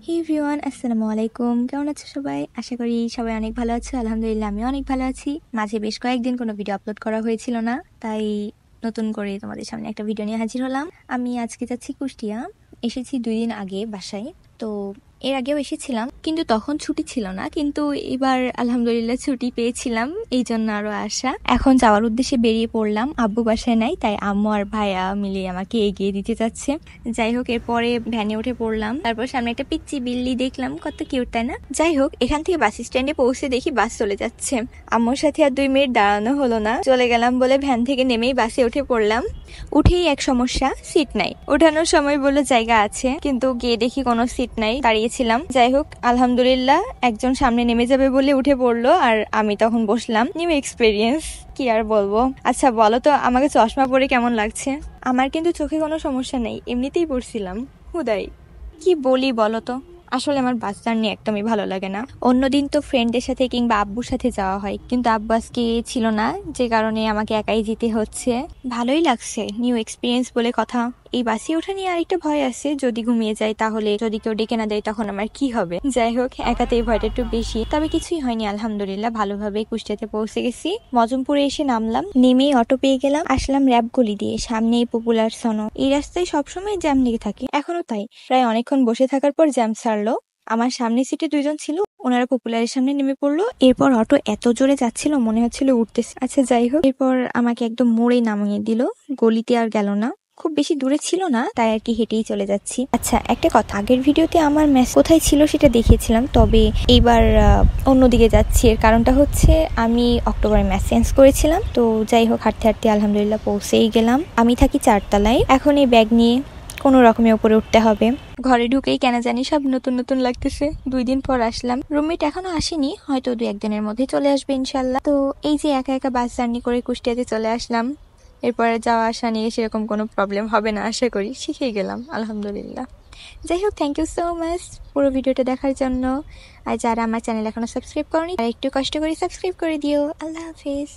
হে everyone, আসসালামু আলাইকুম। কেমন আছো সবাই? আশা করি সবাই অনেক ভালো আছো। আলহামদুলিল্লাহ আমি অনেক ভালো আছি। মাঝে বেশ কয়েকদিন কোনো ভিডিও আপলোড করা হয়েছিল না, তাই নতুন করে তোমাদের সামনে একটা ভিডিও নিয়ে হাজির হলাম। আমি আজকে যাচ্ছি কুষ্টিয়া। এসেছি 2 দিন আগে বাসায়। তো এর আগেও এসেছিলাম, কিন্তু তখন ছুটি ছিল না, কিন্তু এবার আলহামদুলিল্লাহ ছুটি পেয়েছিলাম, এই জন্য আরো আসা। এখন যাওয়ার উদ্দেশ্যে বেরিয়ে পড়লাম। আব্বু বাসায় নাই, তাই আম্মু আর ভাইয়া মিলে আমাকে এগিয়ে দিতে যাচ্ছে। যাই হোক, এরপরে ভ্যানে উঠে পড়লাম। তারপর সামনে একটা পিচ্চি বিল্লি দেখলাম, কত কিউট তাই না? যাই হোক, এখান থেকে বাস স্ট্যান্ডে পৌঁছে দেখি বাস চলে যাচ্ছে। আম্মুর সাথে আর 2 মিনিট দাঁড়ানো হলো না, চলে গেলাম বলে ভ্যান থেকে নেমেই বাসে উঠে পড়লাম। উঠেই এক সমস্যা, সিট নাই। ওঠানোর সময় বললো জায়গা আছে, কিন্তু গিয়ে দেখি কোনো সিট নাই, দাঁড়িয়েছিলাম। যাই হোক, আলহামদুলিল্লাহ একজন সামনে নেমে যাবে বলে উঠে পড়লো, আর আমি তখন বসলাম। নিউ এক্সপিরিয়েন্স, কি আর বলবো। আচ্ছা বলো তো, আমাকে চশমা পরে কেমন লাগছে? আমার কিন্তু চোখে কোনো সমস্যা নেই, এমনিতেই পড়ছিলাম হুদাই। কি বলি বলো তো, আসলে আমার বাস জার্নি একদমই ভালো লাগে না। অন্যদিন তো ফ্রেন্ডের সাথে কিংবা আব্বুর সাথে যাওয়া হয়, কিন্তু আব্বু আজকে ছিল না, যে কারণে আমাকে একাই যেতে হচ্ছে। ভালোই লাগছে, নিউ এক্সপিরিয়েন্স বলে কথা। এই বাসে ওঠা নিয়ে আরেকটা ভয় আছে, যদি ঘুমিয়ে যায় তাহলে, যদি কেউ ডেকে না দেয় তখন আমার কি হবে। যাই হোক, একাতে এই ভয়টা একটু বেশি, তবে কিছুই হয়নি আলহামদুলিল্লাহ। ভালোভাবে কুষ্টিয়াতে পৌঁছে গেছি। মজমপুরে এসে নামলাম, নেমেই অটো পেয়ে গেলাম। আসলাম র্যাব গলি দিয়ে, সামনেই পপুলার সনো। এই রাস্তায় সবসময় জ্যাম লেগে থাকে, এখনো তাই। প্রায় অনেকক্ষণ বসে থাকার পর জ্যাম ছাড়লো। আমার সামনের সিটে 2 জন ছিল, ওনারা পপুলারের সামনে নেমে পড়লো। এরপর অটো এত জোরে যাচ্ছিল, মনে হচ্ছিল উঠতেছে। আচ্ছা যাই হোক, এরপর আমাকে একদম মোড়ে নামিয়ে দিল। গলিতে আর গেল না, খুব বেশি দূরে ছিল না, তাই আর কি হেঁটেই চলে যাচ্ছি। আচ্ছা একটা কথা, আগের ভিডিওতে আমার ম্যাচ কোথায় ছিল সেটা দেখিয়েছিলাম, তবে এইবার অন্যদিকে যাচ্ছি। এর কারণটা হচ্ছে আমি অক্টোবরে ম্যাচ চেঞ্জ করেছিলাম। তো যাই হোক, হাঁটতে হাঁটতে আলহামদুলিল্লাহ পৌঁছেই গেলাম। আমি থাকি 4 তলায়। এখন এই ব্যাগ নিয়ে কোনো রকমে উপরে উঠতে হবে। ঘরে ঢুকেই কেন জানি সব নতুন নতুন লাগতেছে। 2 দিন পর আসলাম। রুমমেট এখনো আসেনি, হয়তো 2-1 দিনের মধ্যে চলে আসবে ইনশাল্লাহ। তো এই যে একা একা বাস জার্নি করে কুষ্টিয়াতে চলে আসলাম, এরপরে যাওয়া আসা নিয়ে সেরকম কোনো প্রবলেম হবে না আশা করি। শিখেই গেলাম আলহামদুলিল্লাহ। যাই হোক, থ্যাংক ইউ সো মাচ পুরো ভিডিওটা দেখার জন্য। আর যারা আমার চ্যানেল এখনো সাবস্ক্রাইব করনি, তারা একটু কষ্ট করে সাবস্ক্রাইব করে দিও। আল্লাহ হাফিজ।